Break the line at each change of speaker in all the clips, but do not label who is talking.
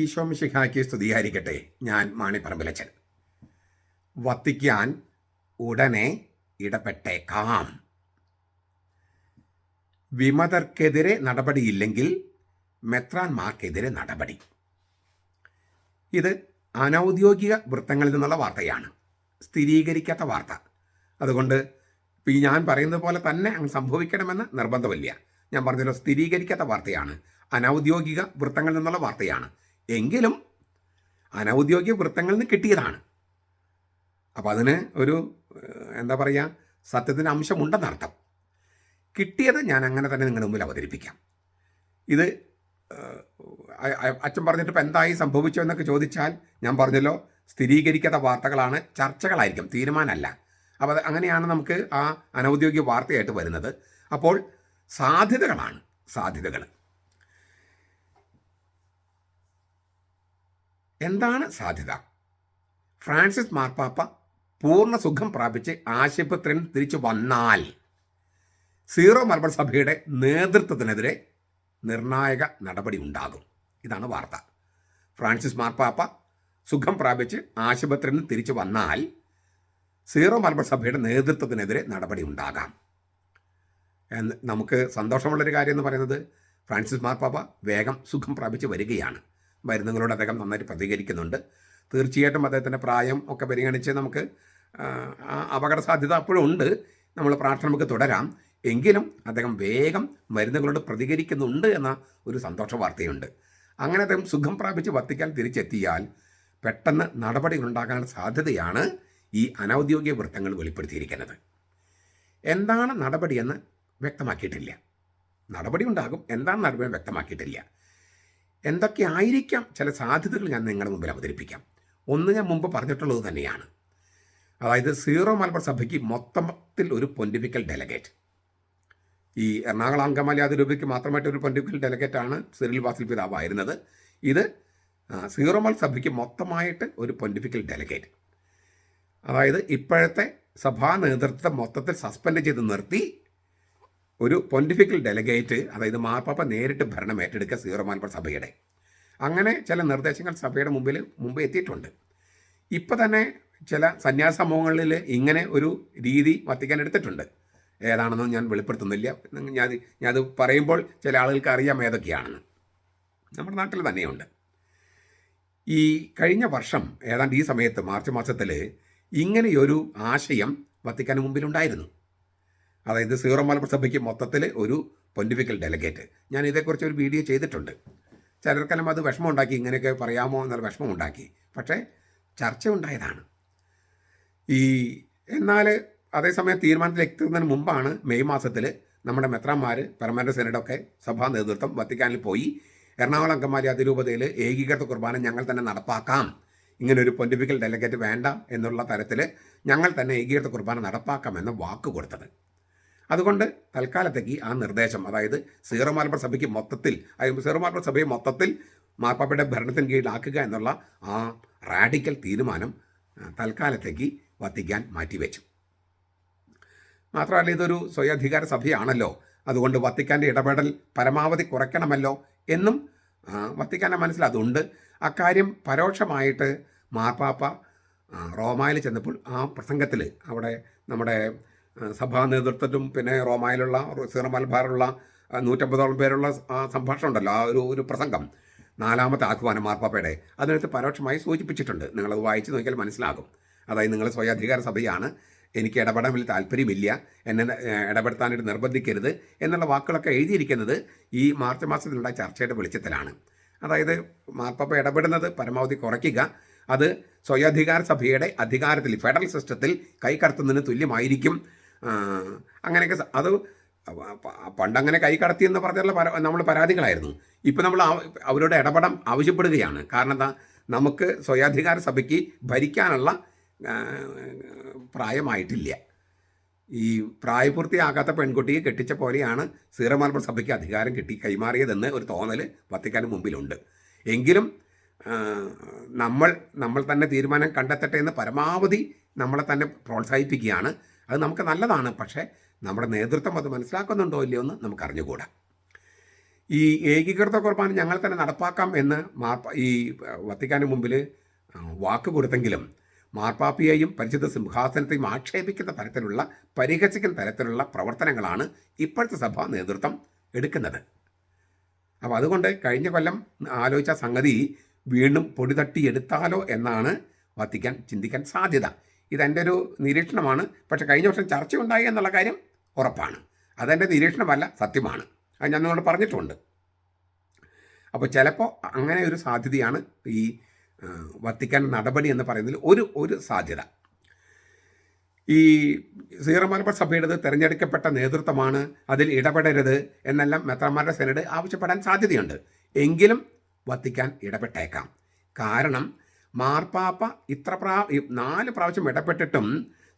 ഈശോ മിശിഹായ്ക്ക് സ്തുതിയായിരിക്കട്ടെ. ഞാൻ മാണിപ്പറമ്പിലച്ചൻ. വത്തിക്കാൻ ഉടനെ ഇടപെട്ടേക്കാം. വിമതർക്കെതിരെ നടപടിയില്ലെങ്കിൽ മെത്രാന്മാർക്കെതിരെ നടപടി. ഇത് അനൗദ്യോഗിക വൃത്തങ്ങളിൽ നിന്നുള്ള വാർത്തയാണ്, സ്ഥിരീകരിക്കാത്ത വാർത്ത. അതുകൊണ്ട് ഈ ഞാൻ പറയുന്നത് പോലെ തന്നെ അങ്ങ് സംഭവിക്കണമെന്ന് നിർബന്ധമില്ല. ഞാൻ പറഞ്ഞല്ലോ, സ്ഥിരീകരിക്കാത്ത വാർത്തയാണ്, അനൗദ്യോഗിക വൃത്തങ്ങളിൽ നിന്നുള്ള വാർത്തയാണ്. എങ്കിലും അനൗദ്യോഗിക വൃത്തങ്ങളിൽ നിന്ന് കിട്ടിയതാണ്. അപ്പോൾ അതിന് ഒരു എന്താ പറയുക, സത്യത്തിൻ്റെ അംശമുണ്ടെന്നർത്ഥം. കിട്ടിയത് ഞാൻ അങ്ങനെ തന്നെ നിങ്ങളുടെ മുമ്പിൽ അവതരിപ്പിക്കാം. ഇത് അച്ഛൻ പറഞ്ഞിട്ട് ഇപ്പം എന്തായി സംഭവിച്ചോ എന്നൊക്കെ ചോദിച്ചാൽ ഞാൻ പറഞ്ഞല്ലോ, സ്ഥിരീകരിക്കാത്ത വാർത്തകളാണ്, ചർച്ചകളായിരിക്കും, തീരുമാനമല്ല. അപ്പോൾ അങ്ങനെയാണ് നമുക്ക് ആ അനൗദ്യോഗിക വാർത്തയായിട്ട് വരുന്നത്. അപ്പോൾ സാധ്യതകളാണ്, സാധ്യതകൾ. എന്താണ് സാധ്യത? ഫ്രാൻസിസ് മാർപ്പാപ്പ പൂർണ്ണ സുഖം പ്രാപിച്ച് ആശുപത്രിയിൽ തിരിച്ചു വന്നാൽ സീറോ മലബാർ സഭയുടെ നേതൃത്വത്തിനെതിരെ നിർണായക നടപടി ഉണ്ടാകും. ഇതാണ് വാർത്ത. ഫ്രാൻസിസ് മാർപ്പാപ്പ സുഖം പ്രാപിച്ച് ആശുപത്രിയിൽ നിന്ന് തിരിച്ചു വന്നാൽ സീറോ മലബാർ സഭയുടെ നേതൃത്വത്തിനെതിരെ നടപടി ഉണ്ടാകാം. നമുക്ക് സന്തോഷമുള്ളൊരു കാര്യം എന്ന് പറയുന്നത്, ഫ്രാൻസിസ് മാർപ്പാപ്പ വേഗം സുഖം പ്രാപിച്ച് വരികയാണ്. മരുന്നുകളോട് അദ്ദേഹം നന്നായിട്ട് പ്രതികരിക്കുന്നുണ്ട്. തീർച്ചയായിട്ടും അദ്ദേഹത്തിൻ്റെ പ്രായം ഒക്കെ പരിഗണിച്ച് നമുക്ക് അപകട സാധ്യത അപ്പോഴും ഉണ്ട്. നമ്മൾ പ്രാർത്ഥന നമുക്ക് തുടരാം. എങ്കിലും അദ്ദേഹം വേഗം മരുന്നുകളോട് പ്രതികരിക്കുന്നുണ്ട് എന്ന ഒരു സന്തോഷ വാർത്തയുണ്ട്. അങ്ങനെ അദ്ദേഹം സുഖം പ്രാപിച്ച് വത്തിക്കാൻ തിരിച്ചെത്തിയാൽ പെട്ടെന്ന് നടപടികൾ ഉണ്ടാകാനുള്ള സാധ്യതയാണ് ഈ അനൗദ്യോഗിക വൃത്തങ്ങൾ വെളിപ്പെടുത്തിയിരിക്കുന്നത്. എന്താണ് നടപടിയെന്ന് വ്യക്തമാക്കിയിട്ടില്ല. നടപടി ഉണ്ടാകും, എന്താണ് നടപടി വ്യക്തമാക്കിയിട്ടില്ല. എന്തൊക്കെ ആയിരിക്കാം ചില സാധ്യതകൾ ഞാൻ നിങ്ങളുടെ മുമ്പിൽ അവതരിപ്പിക്കാം. ഒന്ന് ഞാൻ മുമ്പ് പറഞ്ഞിട്ടുള്ളത് തന്നെയാണ്. അതായത് സീറോ മലബാർ സഭയ്ക്ക് മൊത്തത്തിൽ ഒരു പൊന്റിഫിക്കൽ ഡെലഗേറ്റ്, ഈ എറണാകുളം അങ്കമാലി അതിരൂപയ്ക്ക് മാത്രമായിട്ട് ഒരു പൊന്റിഫിക്കൽ ഡെലഗേറ്റാണ് സിറിൽ ബാസിൽ പിതാവായിരുന്നത്. ഇത് സീറോ മലബാർ സഭയ്ക്ക് മൊത്തമായിട്ട് ഒരു പൊന്റിഫിക്കൽ ഡെലഗേറ്റ്, അതായത് ഇപ്പോഴത്തെ സഭാ നേതൃത്വത്തെ മൊത്തത്തിൽ സസ്പെൻഡ് ചെയ്ത് നിർത്തി ഒരു പൊന്റിഫിക്കൽ ഡെലഗേറ്റ്, അതായത് മാർപ്പാപ്പ നേരിട്ട് ഭരണം ഏറ്റെടുക്കുക സീറോ മലബാർ സഭയുടെ. അങ്ങനെ ചില നിർദ്ദേശങ്ങൾ സഭയുടെ മുമ്പ് എത്തിയിട്ടുണ്ട്. ഇപ്പോൾ തന്നെ ചില സന്യാസ സമൂഹങ്ങളിൽ ഇങ്ങനെ ഒരു രീതി വത്തിക്കാൻ എടുത്തിട്ടുണ്ട്. ഏതാണെന്നും ഞാൻ വെളിപ്പെടുത്തുന്നില്ല. ഞാനത് പറയുമ്പോൾ ചില ആളുകൾക്ക് അറിയാം ഏതൊക്കെയാണെന്ന്. നമ്മുടെ നാട്ടിൽ തന്നെയുണ്ട്. ഈ കഴിഞ്ഞ വർഷം ഏതാണ്ട് ഈ സമയത്ത് മാർച്ച് മാസത്തിൽ ഇങ്ങനെയൊരു ആശയം വത്തിക്കാൻ മുമ്പിലുണ്ടായിരുന്നു. അതായത് സീറോ മലബാർ സഭയ്ക്ക് മൊത്തത്തിൽ ഒരു പൊന്റിഫിക്കൽ ഡെലഗേറ്റ്. ഞാൻ ഇതേക്കുറിച്ച് ഒരു വീഡിയോ ചെയ്തിട്ടുണ്ട്. ചിലർക്കെല്ലാം അത് വിഷമമുണ്ടാക്കി, ഇങ്ങനെയൊക്കെ പറയാമോ എന്നുള്ള വിഷമമുണ്ടാക്കി. പക്ഷേ ചർച്ച ഉണ്ടായതാണ്. എന്നാൽ അതേസമയം തീരുമാനത്തിൽ എത്തുന്നതിന് മുമ്പാണ് മെയ് മാസത്തിൽ നമ്മുടെ മെത്രാന്മാർ, പെർമനന്റ് സെനറ്റൊക്കെ സഭാ നേതൃത്വം വത്തിക്കാനിൽ പോയി എറണാകുളം അങ്കമാലി അതിരൂപതയിൽ ഏകീകൃത കുർബാന ഞങ്ങൾ തന്നെ നടപ്പാക്കാം, ഇങ്ങനൊരു പൊന്റിഫിക്കൽ ഡെലഗേറ്റ് വേണ്ട എന്നുള്ള തരത്തിൽ ഞങ്ങൾ തന്നെ ഏകീകൃത കുർബാന നടപ്പാക്കാമെന്ന് വാക്ക് കൊടുത്തത്. അതുകൊണ്ട് തൽക്കാലത്തേക്ക് ആ നിർദ്ദേശം, അതായത് സീറോ മലബാർ സഭയ്ക്ക് മൊത്തത്തിൽ, സീറോ മലബാർ സഭയെ മൊത്തത്തിൽ മാർപ്പാപ്പയുടെ ഭരണത്തിന് കീഴിലാക്കുക എന്നുള്ള ആ റാഡിക്കൽ തീരുമാനം തൽക്കാലത്തേക്ക് വത്തിക്കാൻ മാറ്റിവെച്ചു. മാത്രമല്ല, ഇതൊരു സ്വയംഅധികാര സഭയാണല്ലോ, അതുകൊണ്ട് വത്തിക്കാൻ്റെ ഇടപെടൽ പരമാവധി കുറയ്ക്കണമല്ലോ എന്നും വത്തിക്കാൻ്റെ മനസ്സിൽ അതുണ്ട്. അക്കാര്യം പരോക്ഷമായിട്ട് മാർപ്പാപ്പ റോമായിൽ ചെന്നപ്പോൾ ആ പ്രസംഗത്തിൽ, അവിടെ നമ്മുടെ സഭാ നേതൃത്വത്തിലും പിന്നെ റോമായിലുള്ള സീറോ മലബാറിലുള്ള 150ഓളം പേരുള്ള ആ സംഭാഷണം ഉണ്ടല്ലോ, ആ ഒരു പ്രസംഗം, 4ാമത്തെ ആഹ്വാനം മാർപ്പാപ്പയുടെ, അതിനകത്ത് പരോക്ഷമായി സൂചിപ്പിച്ചിട്ടുണ്ട്. നിങ്ങളത് വായിച്ച് നോക്കിയാൽ മനസ്സിലാകും. അതായത് നിങ്ങൾ സ്വയംഅധികാര സഭയാണ്, എനിക്ക് ഇടപെടാൻ വലിയ താല്പര്യമില്ല, എന്നെ ഇടപെടുത്താനായിട്ട് നിർബന്ധിക്കരുത് എന്നുള്ള വാക്കുകളൊക്കെ എഴുതിയിരിക്കുന്നത് ഈ മാർച്ച് മാസത്തിലുണ്ടായ ചർച്ചയുടെ വെളിച്ചത്തിലാണ്. അതായത് മാർപ്പാപ്പ ഇടപെടുന്നത് പരമാവധി കുറയ്ക്കുക, അത് സ്വയംഅധികാര സഭയുടെ അധികാരത്തിൽ, ഫെഡറൽ സിസ്റ്റത്തിൽ കൈകടത്തുന്നതിന് തുല്യമായിരിക്കും. അങ്ങനെയൊക്കെ അത് പണ്ടങ്ങനെ കൈകടത്തിയെന്ന് പറഞ്ഞുള്ള നമ്മൾ പരാതികളായിരുന്നു. ഇപ്പോൾ നമ്മൾ അവരോട് ഇടപെടാൻ ആവശ്യപ്പെടുകയാണ്. കാരണം എന്താ, നമുക്ക് സ്വയാധികാര സഭയ്ക്ക് ഭരിക്കാനുള്ള പ്രായമായിട്ടില്ല. ഈ പ്രായപൂർത്തിയാകാത്ത പെൺകുട്ടിയെ കെട്ടിച്ച പോലെയാണ് സീറോ മലബാർ സഭയ്ക്ക് അധികാരം കൈമാറിയതെന്ന് ഒരു തോന്നൽ വത്തിക്കാന് മുമ്പിലുണ്ട്. എങ്കിലും നമ്മൾ തന്നെ തീരുമാനം കണ്ടെത്തട്ടെ എന്ന് പരമാവധി നമ്മളെ തന്നെ പ്രോത്സാഹിപ്പിക്കുകയാണ്. അത് നമുക്ക് നല്ലതാണ്. പക്ഷേ നമ്മുടെ നേതൃത്വം അത് മനസ്സിലാക്കുന്നുണ്ടോ ഇല്ലയോ എന്ന് നമുക്ക് അറിഞ്ഞുകൂടാ. ഈ ഏകീകൃത കുർബാന ഞങ്ങൾ തന്നെ നടപ്പാക്കാം എന്ന് ഈ വത്തിക്കാന് മുമ്പിൽ വാക്ക് കൊടുത്തെങ്കിലും മാർപ്പാപ്പയെയും പരിശുദ്ധ സിംഹാസനത്തെയും ആക്ഷേപിക്കുന്ന തരത്തിലുള്ള, പരിഹസിക്കുന്ന തരത്തിലുള്ള പ്രവർത്തനങ്ങളാണ് ഇപ്പോഴത്തെ സഭാ നേതൃത്വം എടുക്കുന്നത്. അപ്പോൾ അതുകൊണ്ട് കഴിഞ്ഞ കൊല്ലം ആലോചിച്ച സംഗതി വീണ്ടും പൊടി തട്ടിയെടുത്താലോ എന്നാണ് വത്തിക്കാൻ ചിന്തിക്കാൻ സാധ്യത. ഇതെൻ്റെ ഒരു നിരീക്ഷണമാണ്. പക്ഷേ കഴിഞ്ഞ വർഷം ചർച്ചയുണ്ടായി എന്നുള്ള കാര്യം ഉറപ്പാണ്. അതെൻ്റെ നിരീക്ഷണമല്ല, സത്യമാണ്. അത് ഞാൻ നിങ്ങളോട് പറഞ്ഞിട്ടുണ്ട്. അപ്പോൾ ചിലപ്പോൾ അങ്ങനെ ഒരു സാധ്യതയാണ് ഈ വത്തിക്കാൻ നടപടി എന്ന് പറയുന്നതിൽ ഒരു സാധ്യത. ഈ സീറോ മലബാർ സഭയുടേത് തിരഞ്ഞെടുക്കപ്പെട്ട നേതൃത്വമാണ്, അതിൽ ഇടപെടരുത് എന്നെല്ലാം മെത്രാന്മാരുടെ സെനഡ് ആവശ്യപ്പെടാൻ സാധ്യതയുണ്ട്. എങ്കിലും വത്തിക്കാൻ ഇടപെട്ടേക്കാം. കാരണം മാർപ്പാപ്പ 4 പ്രാവശ്യം ഇടപെട്ടിട്ടും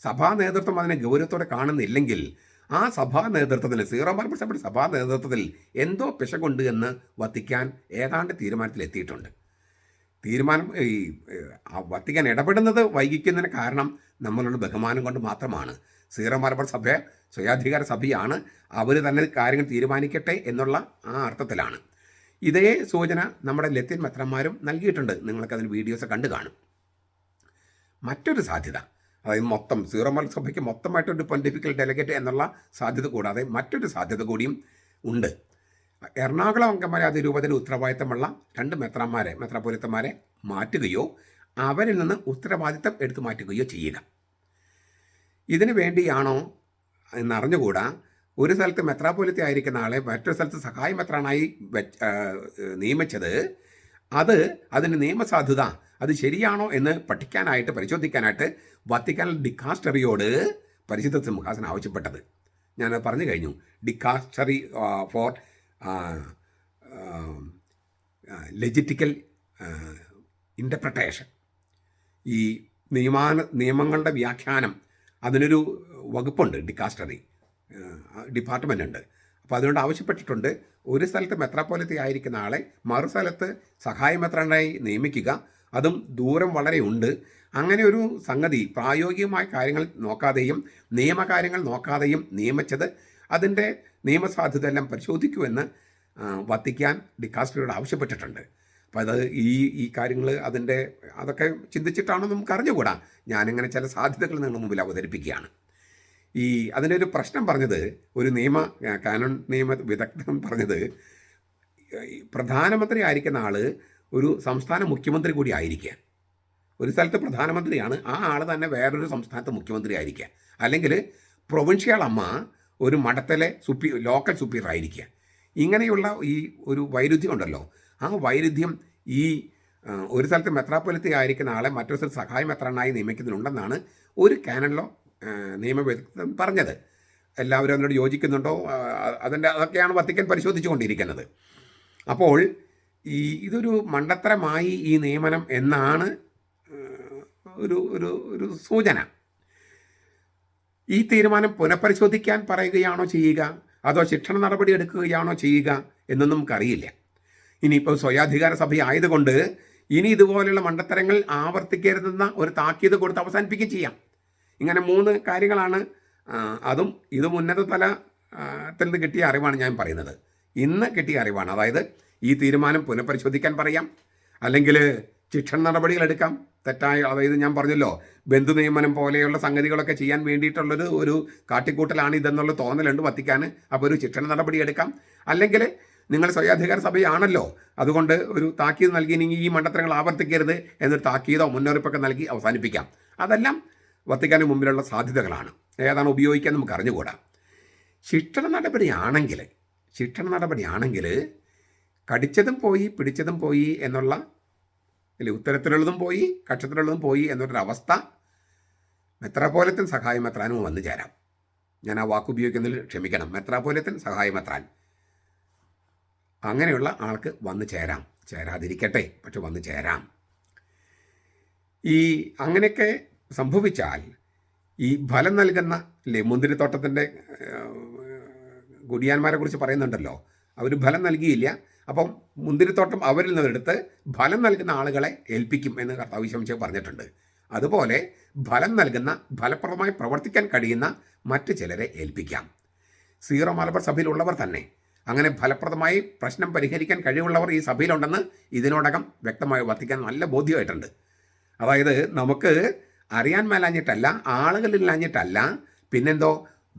സഭാ നേതൃത്വം അതിനെ ഗൗരവത്തോടെ കാണുന്നില്ലെങ്കിൽ ആ സഭാ നേതൃത്വത്തിൽ, സീറോ മലബാർ സഭയുടെ സഭാ നേതൃത്വത്തിൽ എന്തോ പിശകുണ്ട് എന്ന് വത്തിക്കാൻ ഏതാണ്ട് തീരുമാനത്തിലെത്തിയിട്ടുണ്ട്. ഈ വത്തിക്കാൻ ഇടപെടുന്നത് വൈകിക്കുന്നതിന് കാരണം നമ്മളുടെ ബഹുമാനം കൊണ്ട് മാത്രമാണ്. സീറോ മലബാർ സഭ സ്വയാധികാര സഭയാണ്, അവർ തന്നെ കാര്യങ്ങൾ തീരുമാനിക്കട്ടെ എന്നുള്ള ആ അർത്ഥത്തിലാണ്. ഇതേ സൂചന നമ്മുടെ ലത്തീൻ മെത്രാന്മാരും നൽകിയിട്ടുണ്ട്. നിങ്ങൾക്കതിന് വീഡിയോസ് കണ്ടു കാണും. മറ്റൊരു സാധ്യത, അതായത് മൊത്തം സീറോ മലബാർ സഭയ്ക്ക് മൊത്തമായിട്ടൊരു പൊണ്ടിഫിക്കൽ ഡെലിഗേറ്റ് എന്നുള്ള സാധ്യത കൂടാതെ മറ്റൊരു സാധ്യത കൂടിയും ഉണ്ട്. എറണാകുളം അങ്കമാലി അതിരൂപതയുടെ ഉത്തരവാദിത്തമുള്ള 2 മെത്രാപ്പൊലീത്തന്മാരെ മാറ്റുകയോ അവരിൽ നിന്ന് ഉത്തരവാദിത്തം എടുത്തു മാറ്റുകയോ ചെയ്യുക. ഇതിനു വേണ്ടിയാണോ എന്നറിഞ്ഞുകൂടാ ഒരു സ്ഥലത്ത് മെത്രാപ്പൊലീത്ത ആയിരിക്കുന്ന ആളെ മറ്റൊരു സ്ഥലത്ത് സഹായ മെത്രാനായി നിയമിച്ചത്. അതിന് നിയമസാധുത അത് ശരിയാണോ എന്ന് പഠിക്കാനായിട്ട്, പരിശോധിക്കാനായിട്ട് വത്തിക്കാൻ ഡിക്കാസ്റ്ററിയോട് പരിശുദ്ധ സിംഹാസനം ആവശ്യപ്പെട്ടത്. ഞാനത് പറഞ്ഞു കഴിഞ്ഞു. ഡിക്കാസ്റ്ററി ഫോർ ലെജിറ്റിക്കൽ ഇൻ്റർപ്രട്ടേഷൻ, ഈ നിയമങ്ങളുടെ വ്യാഖ്യാനം, അതിനൊരു വകുപ്പുണ്ട്, ഡിക്കാസ്റ്ററി ഡിപ്പാർട്ട്മെൻ്റ് ഉണ്ട്. അപ്പോൾ അതുകൊണ്ട് ആവശ്യപ്പെട്ടിട്ടുണ്ട് ഒരു സ്ഥലത്ത് മെത്രാപ്പൊലീത്ത ആയിരിക്കുന്ന ആളെ മറു സ്ഥലത്ത് സഹായ മെത്രാനായി നിയമിക്കുക. അതും ദൂരം വളരെ ഉണ്ട്. അങ്ങനെ ഒരു സംഗതി പ്രായോഗികമായ കാര്യങ്ങൾ നോക്കാതെയും നിയമകാര്യങ്ങൾ നോക്കാതെയും നിയമിച്ചത് അതിൻ്റെ നിയമസാധ്യത എല്ലാം പരിശോധിക്കുമെന്ന് വത്തിക്കാൻ ഡിക്കാസ്റ്ററിയോട് ആവശ്യപ്പെട്ടിട്ടുണ്ട്. അപ്പോൾ അത് ഈ കാര്യങ്ങൾ അതൊക്കെ ചിന്തിച്ചിട്ടാണോ നമുക്ക് അറിഞ്ഞുകൂടാ. ഞാനിങ്ങനെ ചില സാധ്യതകൾ നിങ്ങളുടെ മുമ്പിൽ അവതരിപ്പിക്കുകയാണ്. അതിൻ്റെ ഒരു പ്രശ്നം പറഞ്ഞത്, ഒരു കാനോൻ നിയമ വിദഗ്ധൻ പറഞ്ഞത്, പ്രധാനമന്ത്രി ആയിരിക്കുന്ന ആൾ ഒരു സംസ്ഥാന മുഖ്യമന്ത്രി കൂടി ആയിരിക്കുക. ഒരു സ്ഥലത്ത് പ്രധാനമന്ത്രിയാണ്, ആ ആൾ തന്നെ വേറൊരു സംസ്ഥാനത്ത് മുഖ്യമന്ത്രി ആയിരിക്കുക. അല്ലെങ്കിൽ പ്രൊവിൻഷ്യൽ അമ്മ ഒരു മഠത്തിലെ ലോക്കൽ സുപ്പീരിയർ ആയിരിക്കുക. ഇങ്ങനെയുള്ള ഈ ഒരു വൈരുദ്ധ്യം ഉണ്ടല്ലോ, ആ വൈരുദ്ധ്യം ഒരു സ്ഥലത്ത് മെത്രാപ്പൊലീത്ത ആയിരിക്കുന്ന ആളെ മറ്റൊരു സ്ഥലത്ത് സഹായ മെത്രാനായി നിയമിക്കുന്നുണ്ടെന്നാണ് ഒരു കാനണിലോ നിയമവിദഗ്ധൻ പറഞ്ഞത്. എല്ലാവരും അതിനോട് യോജിക്കുന്നുണ്ടോ? അതൊക്കെയാണ് വത്തിക്കാൻ പരിശോധിച്ചു കൊണ്ടിരിക്കുന്നത്. അപ്പോൾ ഇതൊരു മണ്ടത്തരമായി ഈ നിയമനം എന്നാണ് ഒരു സൂചന. ഈ തീരുമാനം പുനഃപരിശോധിക്കാൻ പറയുകയാണോ ചെയ്യുക, അതോ ശിക്ഷണ നടപടി എടുക്കുകയാണോ ചെയ്യുക എന്നൊന്നും നമുക്കറിയില്ല. ഇനിയിപ്പോൾ സ്വയാധികാര സഭ ആയതുകൊണ്ട് ഇനി ഇതുപോലെയുള്ള മണ്ടത്തരങ്ങൾ ആവർത്തിക്കരുതെന്ന ഒരു താക്കീത് കൊടുത്ത് അവസാനിപ്പിക്കുകയും ചെയ്യാം. ഇങ്ങനെ 3 കാര്യങ്ങളാണ്. അതും ഇതും ഉന്നത തലത്തിൽ നിന്ന് കിട്ടിയ അറിവാണ് ഞാൻ പറയുന്നത്. ഇന്ന് കിട്ടിയ അറിവാണ്. അതായത് ഈ തീരുമാനം പുനഃപരിശോധിക്കാൻ പറയാം, അല്ലെങ്കിൽ ശിക്ഷണ നടപടികൾ എടുക്കാം. അതായത് ഞാൻ പറഞ്ഞല്ലോ, ബന്ധു നിയമനം പോലെയുള്ള സംഗതികളൊക്കെ ചെയ്യാൻ വേണ്ടിയിട്ടുള്ളൊരു ഒരു കാട്ടിക്കൂട്ടലാണ് ഇതെന്നുള്ള തോന്നലുണ്ട് വത്തിക്കാന്. അപ്പോൾ ഒരു ശിക്ഷണ നടപടി എടുക്കാം. അല്ലെങ്കിൽ നിങ്ങൾ സ്വയാധികാര സഭയാണല്ലോ, അതുകൊണ്ട് ഒരു താക്കീത് നൽകി ഈ മണ്ടത്തരങ്ങൾ ആവർത്തിക്കരുത് എന്നൊരു താക്കീതോ മുന്നറിയിപ്പൊക്കെ നൽകി അവസാനിപ്പിക്കാം. അതെല്ലാം വത്തിക്കാന് മുമ്പിലുള്ള സാധ്യതകളാണ്. ഏതാണ് ഉപയോഗിക്കാൻ നമുക്ക് അറിഞ്ഞുകൂടാ. ശിക്ഷണ നടപടിയാണെങ്കിൽ കടിച്ചതും പോയി പിടിച്ചതും പോയി എന്നുള്ള, ഉത്തരത്തിലുള്ളതും പോയി കക്ഷത്തിലുള്ളതും പോയി എന്നൊരവസ്ഥ മെത്രാപ്പൊലീത്തൻ സഹായ മെത്രാനും വന്നു ചേരാം. ഞാൻ ആ വാക്ക് ഉപയോഗിക്കുന്നതിൽ ക്ഷമിക്കണം. മെത്രാപ്പൊലീത്തൻ സഹായ മെത്രാൻ, അങ്ങനെയുള്ള ആൾക്ക് വന്നു ചേരാം. ചേരാതിരിക്കട്ടെ, പക്ഷെ വന്നു ചേരാം. അങ്ങനെയൊക്കെ സംഭവിച്ചാൽ ഈ ഫലം നൽകുന്ന മുന്തിരിത്തോട്ടത്തിൻ്റെ കുടിയാന്മാരെ കുറിച്ച് പറയുന്നുണ്ടല്ലോ, അവർ ഫലം നൽകിയില്ല. അപ്പം മുന്തിരിത്തോട്ടം അവരിൽ നിന്നെടുത്ത് ഫലം നൽകുന്ന ആളുകളെ ഏൽപ്പിക്കും എന്ന് കർത്താവ് ഈശോ പറഞ്ഞിട്ടുണ്ട്. അതുപോലെ ഫലം നൽകുന്ന, ഫലപ്രദമായി പ്രവർത്തിക്കാൻ കഴിയുന്ന മറ്റ് ചിലരെ ഏൽപ്പിക്കാം. സീറോ മലബാർ സഭയിലുള്ളവർ തന്നെ അങ്ങനെ ഫലപ്രദമായി പ്രശ്നം പരിഹരിക്കാൻ കഴിവുള്ളവർ ഈ സഭയിലുണ്ടെന്ന് ഇതിനോടകം വ്യക്തമായി വത്തിക്കാൻ നല്ല ബോധ്യമായിട്ടുണ്ട്. അതായത് നമുക്ക് അറിയാൻ മേലാഞ്ഞിട്ടല്ല, ആളുകളില്ലാഞ്ഞിട്ടല്ല, പിന്നെന്തോ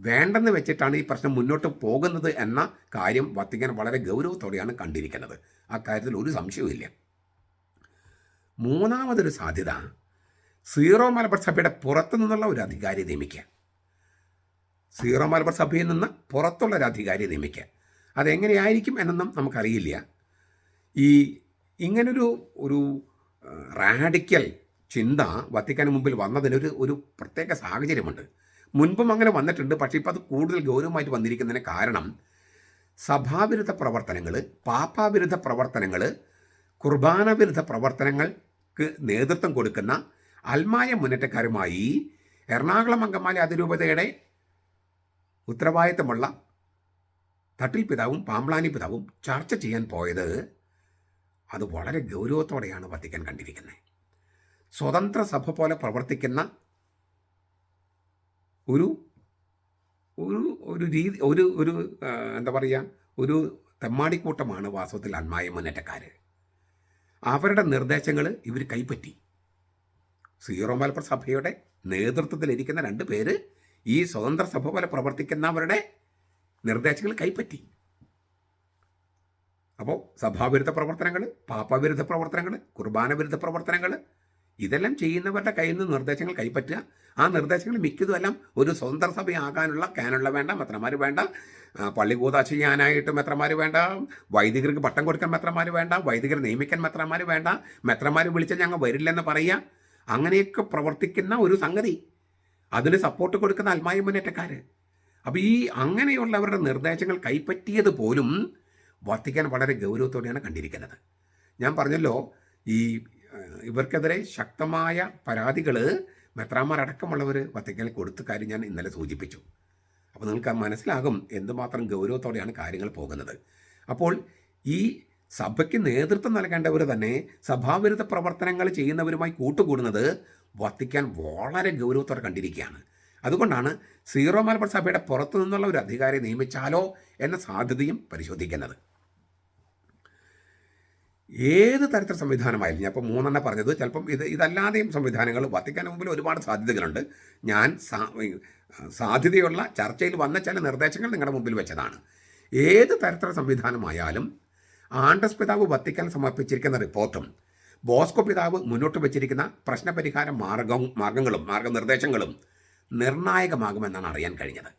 വേണ്ടെന്ന് വെച്ചിട്ടാണ് ഈ പ്രശ്നം മുന്നോട്ട് പോകുന്നത് എന്ന കാര്യം വത്തിക്കാൻ വളരെ ഗൗരവത്തോടെയാണ് കണ്ടിരിക്കുന്നത്. ആ കാര്യത്തിൽ ഒരു സംശയവുമില്ല. മൂന്നാമതൊരു സാധ്യത സീറോ മലബാർ സഭയുടെ പുറത്തു നിന്നുള്ള ഒരു അധികാരി നിയമിക്കുക. സീറോ മലബാർ സഭയിൽ നിന്ന് പുറത്തുള്ള ഒരു അധികാരി നിയമിക്കുക. അതെങ്ങനെയായിരിക്കും എന്നൊന്നും നമുക്കറിയില്ല. ഇങ്ങനൊരു റാഡിക്കൽ ചിന്ത വത്തിക്കാന് മുമ്പിൽ വന്നതിനൊരു ഒരു പ്രത്യേക സാഹചര്യമുണ്ട്. മുൻപും അങ്ങനെ വന്നിട്ടുണ്ട്. പക്ഷേ ഇപ്പോൾ അത് കൂടുതൽ ഗൗരവമായിട്ട് വന്നിരിക്കുന്നതിന് കാരണം സഭാവിരുദ്ധ പ്രവർത്തനങ്ങൾ, പാപ്പാവിരുദ്ധ പ്രവർത്തനങ്ങൾ, കുർബാന വിരുദ്ധ പ്രവർത്തനങ്ങൾക്ക് നേതൃത്വം കൊടുക്കുന്ന അൽമായ മുന്നേറ്റക്കാരുമായി എറണാകുളം അങ്കമാലി അതിരൂപതയുടെ ഉത്തരവാദിത്തമുള്ള തട്ടിൽ പിതാവും പാമ്പ്ലാനി പിതാവും ചർച്ച ചെയ്യാൻ പോയത് അത് വളരെ ഗൗരവത്തോടെയാണ് വത്തിക്കാൻ കണ്ടിരിക്കുന്നത്. സ്വതന്ത്ര സഭ പോലെ പ്രവർത്തിക്കുന്ന ഒരു രീതി, എന്താ പറയുക, ഒരു തെമ്മാടിക്കൂട്ടമാണ് വാസ്തവത്തിൽ അൽമായ മുന്നേറ്റക്കാർ. അവരുടെ നിർദ്ദേശങ്ങൾ ഇവർ കൈപ്പറ്റി. സീറോ മലബാർ സഭയുടെ നേതൃത്വത്തിലിരിക്കുന്ന 2 പേര് ഈ സ്വതന്ത്ര സഭ പോലെ പ്രവർത്തിക്കുന്നവരുടെ നിർദ്ദേശങ്ങൾ കൈപ്പറ്റി. അപ്പോൾ സഭാവിരുദ്ധ പ്രവർത്തനങ്ങൾ, പാപ്പവിരുദ്ധ പ്രവർത്തനങ്ങൾ, കുർബാന വിരുദ്ധ പ്രവർത്തനങ്ങൾ, ഇതെല്ലാം ചെയ്യുന്നവരുടെ കയ്യിൽ നിന്ന് നിർദ്ദേശങ്ങൾ കൈപ്പറ്റുക. ആ നിർദ്ദേശങ്ങൾ മിക്കതുമെല്ലാം ഒരു സ്വതന്ത്ര സഭയാകാനുള്ള കാനുള്ള വേണ്ട, മെത്രമാർ വേണ്ട, പള്ളി കൂതാശ ചെയ്യാനായിട്ട് മെത്രമാർ വേണ്ട, വൈദികർക്ക് പട്ടം കൊടുക്കാൻ മെത്രമാർ വേണ്ട, വൈദികർ നിയമിക്കാൻ മെത്രമാർ വേണ്ട, മെത്രമാർ വിളിച്ചാൽ ഞങ്ങൾ വരില്ലെന്ന് പറയുക. അങ്ങനെയൊക്കെ പ്രവർത്തിക്കുന്ന ഒരു സംഗതി, അതിന് സപ്പോർട്ട് കൊടുക്കുന്ന അൽമായ മുന്നേറ്റക്കാർ. അപ്പോൾ അങ്ങനെയുള്ളവരുടെ നിർദ്ദേശങ്ങൾ കൈപ്പറ്റിയത് പോലും വത്തിക്കാൻ വളരെ ഗൗരവത്തോടെയാണ് കണ്ടിരിക്കുന്നത്. ഞാൻ പറഞ്ഞല്ലോ, ഇവർക്കെതിരെ ശക്തമായ പരാതികൾ മെത്രാന്മാരടക്കമുള്ളവർ വത്തിക്കാനിൽ കൊടുത്ത കാര്യം ഞാൻ ഇന്നലെ സൂചിപ്പിച്ചു. അപ്പോൾ നിങ്ങൾക്ക് മനസ്സിലാകും എന്തുമാത്രം ഗൗരവത്തോടെയാണ് കാര്യങ്ങൾ പോകുന്നത്. അപ്പോൾ ഈ സഭയ്ക്ക് നേതൃത്വം നൽകേണ്ടവർ തന്നെ സഭാവിരുദ്ധ പ്രവർത്തനങ്ങൾ ചെയ്യുന്നവരുമായി കൂട്ടുകൂടുന്നത് വത്തിക്കാൻ വളരെ ഗൗരവത്തോടെ കണ്ടിരിക്കുകയാണ്. അതുകൊണ്ടാണ് സീറോ മലബാർ സഭയുടെ പുറത്തു നിന്നുള്ള ഒരു അധികാരി നിയമിച്ചാലോ എന്ന സാധ്യതയും പരിശോധിക്കുന്നത്. ഏത് തരത്തിലുള്ള സംവിധാനമായാലും, ഞാൻ ഇപ്പോൾ 3 പറഞ്ഞത്, ചിലപ്പം ഇതല്ലാതെയും സംവിധാനങ്ങൾ വത്തിക്കാൻ മുമ്പിൽ ഒരുപാട് സാധ്യതകളുണ്ട്. ഞാൻ സാധ്യതയുള്ള ചർച്ചയിൽ വന്ന ചില നിർദ്ദേശങ്ങൾ നിങ്ങളുടെ മുമ്പിൽ വെച്ചതാണ്. ഏത് തരത്തിലുള്ള സംവിധാനമായാലും ആണ്ടസ് പിതാവ് വത്തിക്കാൻ സമർപ്പിച്ചിരിക്കുന്ന റിപ്പോർട്ടും ബോസ്കോ പിതാവ് മുന്നോട്ട് വെച്ചിരിക്കുന്ന പ്രശ്നപരിഹാര മാർഗനിർദ്ദേശങ്ങളും നിർണായകമാകുമെന്നാണ് അറിയാൻ കഴിഞ്ഞത്.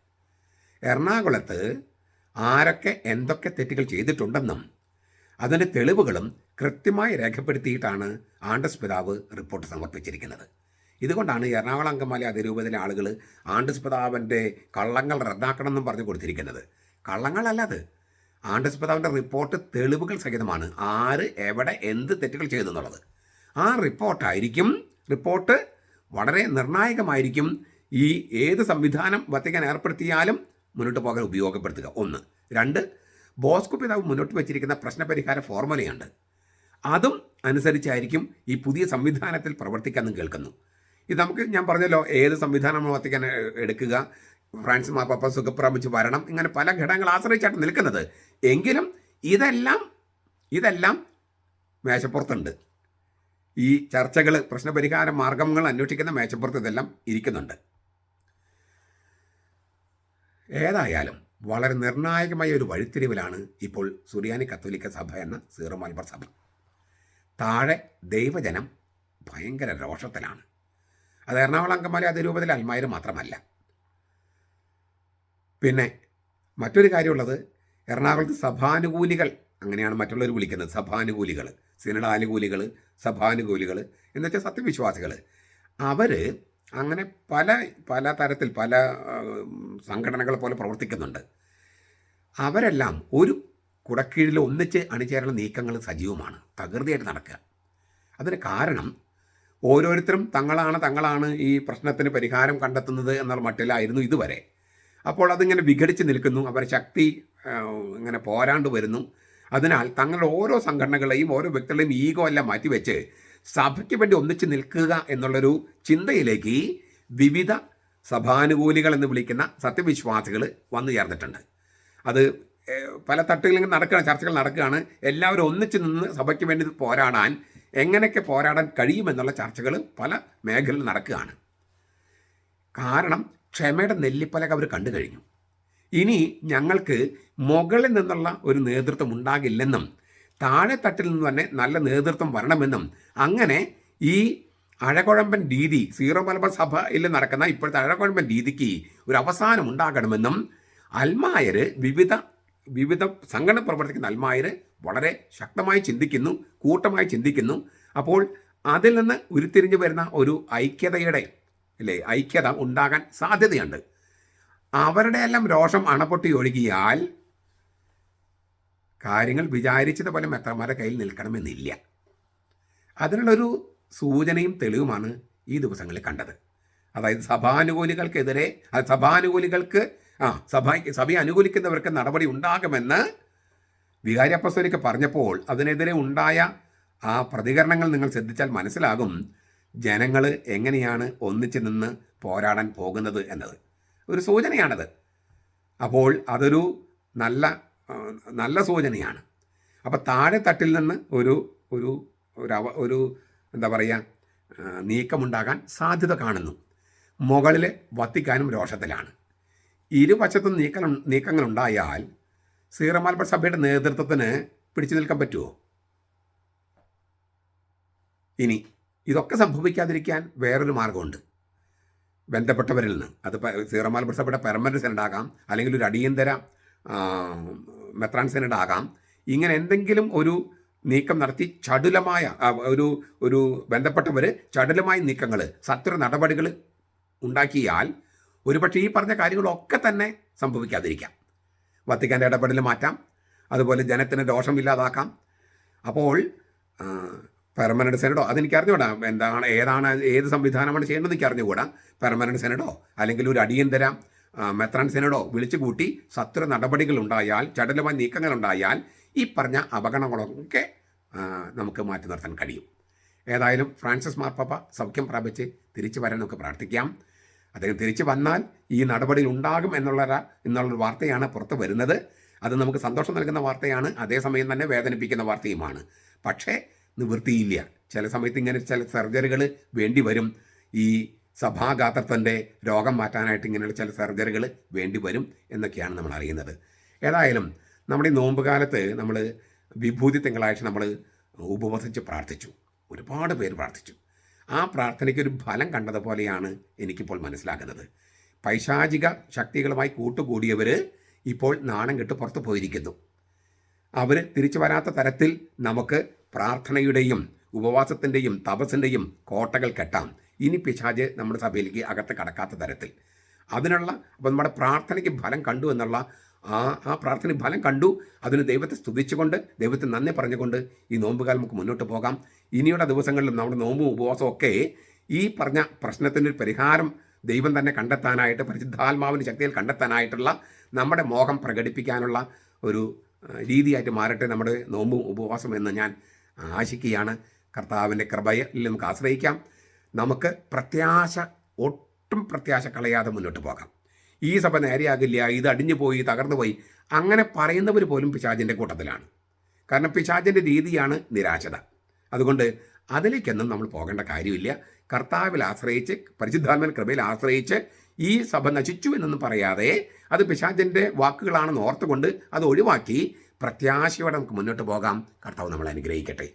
എറണാകുളത്ത് ആരൊക്കെ എന്തൊക്കെ തെറ്റുകൾ ചെയ്തിട്ടുണ്ടെന്നും അതിൻ്റെ തെളിവുകളും കൃത്യമായി രേഖപ്പെടുത്തിയിട്ടാണ് ആണ്ടസ് പിതാവ് റിപ്പോർട്ട് സമർപ്പിച്ചിരിക്കുന്നത്. ഇതുകൊണ്ടാണ് എറണാകുളം അങ്കമാലി അതിരൂപതയിലെ ആളുകൾ ആണ്ടസ് പിതാവിൻ്റെ കള്ളങ്ങൾ റദ്ദാക്കണമെന്നും പറഞ്ഞു കൊടുത്തിരിക്കുന്നത്. കള്ളങ്ങളല്ലത്. ആണ്ടസ് പിതാവിൻ്റെ റിപ്പോർട്ട് തെളിവുകൾ സഹിതമാണ്, ആര് എവിടെ എന്ത് തെറ്റുകൾ ചെയ്തെന്നുള്ളത്. ആ റിപ്പോർട്ട് വളരെ നിർണായകമായിരിക്കും. ഏത് സംവിധാനം വത്തിക്കാൻ ഏർപ്പെടുത്തിയാലും മുന്നോട്ട് പോകാൻ ഉപയോഗപ്പെടുത്തുക. 1. 2, ബോസ്കോ പിതാവ് മുന്നോട്ട് വെച്ചിരിക്കുന്ന പ്രശ്നപരിഹാര ഫോർമുലയുണ്ട്. അതും അനുസരിച്ചായിരിക്കും ഈ പുതിയ സംവിധാനത്തിൽ പ്രവർത്തിക്കാമെന്ന് കേൾക്കുന്നു. ഞാൻ പറഞ്ഞല്ലോ, ഏത് സംവിധാനം വത്തിക്കാൻ എടുക്കുക, ഫ്രാൻസിസ് മാർപ്പാപ്പ സുഖപ്രാപിച്ച് വരണം, ഇങ്ങനെ പല ഘടകങ്ങൾ ആശ്രയിച്ചാണ് നിൽക്കുന്നത്. എങ്കിലും ഇതെല്ലാം മേശപ്പുറത്തുണ്ട്. ഈ ചർച്ചകൾ, പ്രശ്നപരിഹാര മാർഗങ്ങൾ അന്വേഷിക്കുന്ന മേശപ്പുറത്ത് ഇതെല്ലാം ഇരിക്കുന്നുണ്ട്. ഏതായാലും വളരെ നിർണായകമായ ഒരു വഴിത്തിരിവിലാണ് ഇപ്പോൾ സുറിയാനി കത്തോലിക്ക സഭ എന്ന സീറോ മലബാർ സഭ. താഴെ ദൈവജനം ഭയങ്കര രോഷത്തിലാണ്. അത് എറണാകുളം അങ്കമാലി അതിരൂപതയിലെ അൽമായർ മാത്രമല്ല. പിന്നെ മറ്റൊരു കാര്യമുള്ളത്, എറണാകുളത്ത് സഭാനുകൂലികൾ, അങ്ങനെയാണ് മറ്റുള്ളവർ വിളിക്കുന്നത്, സഭാനുകൂലികൾ, സിനഡാനുകൂലികൾ, സഭാനുകൂലികൾ എന്നുവെച്ചാൽ സത്യവിശ്വാസികൾ. അവർ അങ്ങനെ പല തരത്തിൽ പല സംഘടനകളെ പോലെ പ്രവർത്തിക്കുന്നുണ്ട്. അവരെല്ലാം ഒരു കുടക്കീഴിൽ ഒന്നിച്ച് അണിചേരുന്ന നീക്കങ്ങൾ സജീവമാണ്, തകൃതിയായിട്ട് നടക്കുക. അതിന് കാരണം ഓരോരുത്തരും തങ്ങളാണ് ഈ പ്രശ്നത്തിന് പരിഹാരം കണ്ടെത്തുന്നത് എന്നുള്ള മട്ടിലായിരുന്നു ഇതുവരെ. അപ്പോൾ അതിങ്ങനെ വിഘടിച്ച് നിൽക്കുന്നു, അവരുടെ ശക്തി ഇങ്ങനെ പോരാണ്ട് വരുന്നു. അതിനാൽ തങ്ങളുടെ ഓരോ സംഘടനകളെയും ഓരോ വ്യക്തികളെയും ഈഗോ എല്ലാം മാറ്റിവെച്ച് സഭയ്ക്ക് വേണ്ടി ഒന്നിച്ച് നിൽക്കുക എന്നുള്ളൊരു ചിന്തയിലേക്ക് വിവിധ സഭാനുകൂലികൾ എന്ന് വിളിക്കുന്ന സത്യവിശ്വാസികൾ വന്നു ചേർന്നിട്ടുണ്ട്. അത് പല തട്ടുകളിൽ നടക്കുകയാണ്, ചർച്ചകൾ നടക്കുകയാണ്. എല്ലാവരും ഒന്നിച്ച് നിന്ന് സഭയ്ക്ക് വേണ്ടി പോരാടാൻ എങ്ങനെയൊക്കെ പോരാടാൻ കഴിയുമെന്നുള്ള ചർച്ചകൾ പല മേഖലയിൽ നടക്കുകയാണ്. കാരണം ക്ഷമയുടെ നെല്ലിപ്പലക അവർ കണ്ടു കഴിഞ്ഞു. ഇനി ഞങ്ങൾക്ക് മുകളിൽ നിന്നുള്ള ഒരു നേതൃത്വം ഉണ്ടാകില്ലെന്നും താഴെത്തട്ടിൽ നിന്ന് തന്നെ നല്ല നേതൃത്വം വരണമെന്നും അങ്ങനെ ഈ അഴകുഴമ്പൻ രീതി സീറോ മലബാർ സഭയിൽ നടക്കുന്ന ഇപ്പോഴത്തെ അഴകുഴമ്പൻ രീതിക്ക് ഒരു അവസാനം ഉണ്ടാകണമെന്നും അൽമായർ വിവിധ സംഘടന പ്രവർത്തിക്കുന്ന അൽമായർ വളരെ ശക്തമായി ചിന്തിക്കുന്നു, കൂട്ടമായി ചിന്തിക്കുന്നു. അപ്പോൾ അതിൽ നിന്ന് ഉരുത്തിരിഞ്ഞു വരുന്ന ഒരു ഐക്യത ഉണ്ടാകാൻ സാധ്യതയുണ്ട്. അവരുടെ എല്ലാം രോഷം അണപൊട്ടി ഒഴുകിയാൽ കാര്യങ്ങൾ വിചാരിച്ചതുപോലെ മെത്രന്മാരുടെ കയ്യിൽ നിൽക്കണമെന്നില്ല. അതിനുള്ളൊരു സൂചനയും തെളിവുമാണ് ഈ ദിവസങ്ങളിൽ കണ്ടത്. അതായത് സഭാനുകൂലികൾക്കെതിരെ സഭയെ അനുകൂലിക്കുന്നവർക്ക് നടപടി ഉണ്ടാകുമെന്ന് വികാരി അപ്പസ്തോലിക്ക് പറഞ്ഞപ്പോൾ അതിനെതിരെ ഉണ്ടായ ആ പ്രതികരണങ്ങൾ നിങ്ങൾ ശ്രദ്ധിച്ചാൽ മനസ്സിലാകും ജനങ്ങൾ എങ്ങനെയാണ് ഒന്നിച്ച് നിന്ന് പോരാടാൻ പോകുന്നത് എന്നത്. ഒരു സൂചനയാണത്. അപ്പോൾ അതൊരു നല്ല സൂചനയാണ്. അപ്പോൾ താഴെ തട്ടിൽ നിന്ന് ഒരു എന്താ പറയുക നീക്കമുണ്ടാകാൻ സാധ്യത കാണുന്നു. മുകളിൽ വത്തിക്കാനും രോഷത്തിലാണ്. ഇരുവശത്തും നീക്കങ്ങളുണ്ടായാൽ സീറോ മലബാർ സഭയുടെ നേതൃത്വത്തിന് പിടിച്ചു നിൽക്കാൻ പറ്റുമോ? ഇനി ഇതൊക്കെ സംഭവിക്കാതിരിക്കാൻ വേറൊരു മാർഗമുണ്ട്. ബന്ധപ്പെട്ടവരിൽ നിന്ന് അത് സീറോ മലബാർ സഭയുടെ പെർമനന്റ് സെനഡ് ആകാം, അല്ലെങ്കിൽ ഒരു അടിയന്തര മെത്രാൻ സെനഡ് ആകാം. ഇങ്ങനെ എന്തെങ്കിലും ഒരു നീക്കം നടത്തി ചടുലമായ ഒരു ബന്ധപ്പെട്ടവർ ചടുലമായ നീക്കങ്ങൾ സത്വര നടപടികൾ ഉണ്ടാക്കിയാൽ ഒരുപക്ഷെ ഈ പറഞ്ഞ കാര്യങ്ങളൊക്കെ തന്നെ സംഭവിക്കാതിരിക്കാം. വത്തിക്കാൻ്റെ ഇടപെടൽ മാറ്റാം, അതുപോലെ ജനത്തിന് ദോഷമില്ലാതാക്കാം. അപ്പോൾ പെർമനൻറ്റ് സെനഡോ അതെനിക്ക് അറിഞ്ഞുകൂടാ, ഏത് സംവിധാനമാണ് ചെയ്യേണ്ടത് എനിക്ക് അറിഞ്ഞുകൂടാ. പെർമനൻറ്റ് സെനഡോ അല്ലെങ്കിൽ ഒരു അടിയന്തര മെത്രാൻ സെനഡോ വിളിച്ചു കൂട്ടി സത്വര നടപടികൾ ഉണ്ടായാൽ, ചടുലമായ നീക്കങ്ങൾ ഉണ്ടായാൽ ഈ പറഞ്ഞ അപകടങ്ങളൊക്കെ നമുക്ക് മാറ്റി നിർത്താൻ കഴിയും. ഏതായാലും ഫ്രാൻസിസ് മാർപ്പാപ്പ സൗഖ്യം പ്രാപിച്ച് തിരിച്ചു വരാൻ നമുക്ക് പ്രാർത്ഥിക്കാം. അദ്ദേഹം തിരിച്ചു വന്നാൽ ഈ നടപടിയിൽ ഉണ്ടാകും എന്നുള്ളൊരു വാർത്തയാണ് പുറത്ത് വരുന്നത്. അത് നമുക്ക് സന്തോഷം നൽകുന്ന വാർത്തയാണ്, അതേസമയം തന്നെ വേദനിപ്പിക്കുന്ന വാർത്തയുമാണ്. പക്ഷേ നിവൃത്തിയില്ല. ചില സമയത്ത് ഇങ്ങനെ ചില സർജറികൾ വേണ്ടി വരും. ഈ സഭാഗാത്രത്തിൻ്റെ രോഗം മാറ്റാനായിട്ട് ഇങ്ങനെയുള്ള ചില സർജറികൾ വേണ്ടി വരും എന്നൊക്കെയാണ് നമ്മൾ അറിയുന്നത്. ഏതായാലും നമ്മുടെ ഈ നോമ്പ് കാലത്ത് നമ്മൾ വിഭൂതി തിങ്കളാഴ്ച നമ്മൾ ഉപവസിച്ച് പ്രാർത്ഥിച്ചു. ഒരുപാട് പേര് പ്രാർത്ഥിച്ചു. ആ പ്രാർത്ഥനയ്ക്ക് ഒരു ഫലം കണ്ടതുപോലെയാണ് എനിക്കിപ്പോൾ മനസ്സിലാക്കുന്നത്. പൈശാചിക ശക്തികളുമായി കൂട്ടുകൂടിയവർ ഇപ്പോൾ നാണം കെട്ട് പുറത്തു പോയിരിക്കുന്നു. അവർ തിരിച്ചു വരാത്ത തരത്തിൽ നമുക്ക് പ്രാർത്ഥനയുടെയും ഉപവാസത്തിൻ്റെയും തപസ്സിൻ്റെയും കോട്ടകൾ കെട്ടാം. ഇനി പിശാച് നമ്മുടെ സഭയിലേക്ക് അകത്ത് കടക്കാത്ത തരത്തിൽ അതിനുള്ള അപ്പോൾ നമ്മുടെ പ്രാർത്ഥനയ്ക്ക് ഫലം കണ്ടു എന്നുള്ള ആ പ്രാർത്ഥന ഫലം കണ്ടു. അതിന് ദൈവത്തെ സ്തുതിച്ചുകൊണ്ട് ദൈവത്തിന് നന്ദി പറഞ്ഞുകൊണ്ട് ഈ നോമ്പുകാലം നമുക്ക് മുന്നോട്ട് പോകാം. ഇനിയുള്ള ദിവസങ്ങളിലും നമ്മുടെ നോമ്പും ഉപവാസവും ഒക്കെ ഈ പറഞ്ഞ പ്രശ്നത്തിൻ്റെ ഒരു പരിഹാരം ദൈവം തന്നെ കണ്ടെത്താനായിട്ട്, പരിശുദ്ധാത്മാവിൻ്റെ ശക്തിയിൽ കണ്ടെത്താനായിട്ടുള്ള നമ്മുടെ മോഹം പ്രകടിപ്പിക്കാനുള്ള ഒരു രീതിയായിട്ട് മാറട്ടെ നമ്മുടെ നോമ്പും ഉപവാസം എന്ന് ഞാൻ ആശിക്കുകയാണ്. കർത്താവിൻ്റെ കൃപയിൽ നമുക്ക് ആശ്രയിക്കാം. നമുക്ക് ഒട്ടും പ്രത്യാശ കളയാതെ മുന്നോട്ട് പോകാം. ഈ സഭ നേരെയാകില്ല, ഇത് അടിഞ്ഞു പോയി, തകർന്നു പോയി, അങ്ങനെ പറയുന്നവർ പോലും പിശാചിൻ്റെ കൂട്ടത്തിലാണ്. കാരണം പിശാചിൻ്റെ രീതിയാണ് നിരാശത. അതുകൊണ്ട് അതിലേക്കൊന്നും നമ്മൾ പോകേണ്ട കാര്യമില്ല. കർത്താവിൽ ആശ്രയിച്ച്, പരിശുദ്ധാത്മൻ കൃപയിൽ ആശ്രയിച്ച് ഈ സഭ നശിച്ചു എന്നൊന്നും പറയാതെ അത് പിശാചിൻ്റെ വാക്കുകളാണെന്ന് ഓർത്തുകൊണ്ട് അത് ഒഴിവാക്കി പ്രത്യാശയോടെ നമുക്ക് മുന്നോട്ട് പോകാം. കർത്താവ് നമ്മളെ അനുഗ്രഹിക്കട്ടെ.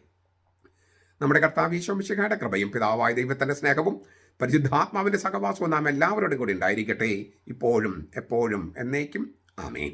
നമ്മുടെ കർത്താവ് ഈശോ മിശിഹായുടെ കൃപയും പിതാവായ ദൈവത്തിൻ്റെ സ്നേഹവും പരിശുദ്ധാത്മാവിൻ്റെ സഹവാസവും നാം എല്ലാവരോടും കൂടി ഉണ്ടായിരിക്കട്ടെ, ഇപ്പോഴും എപ്പോഴും എന്നേക്കും. ആമേൻ.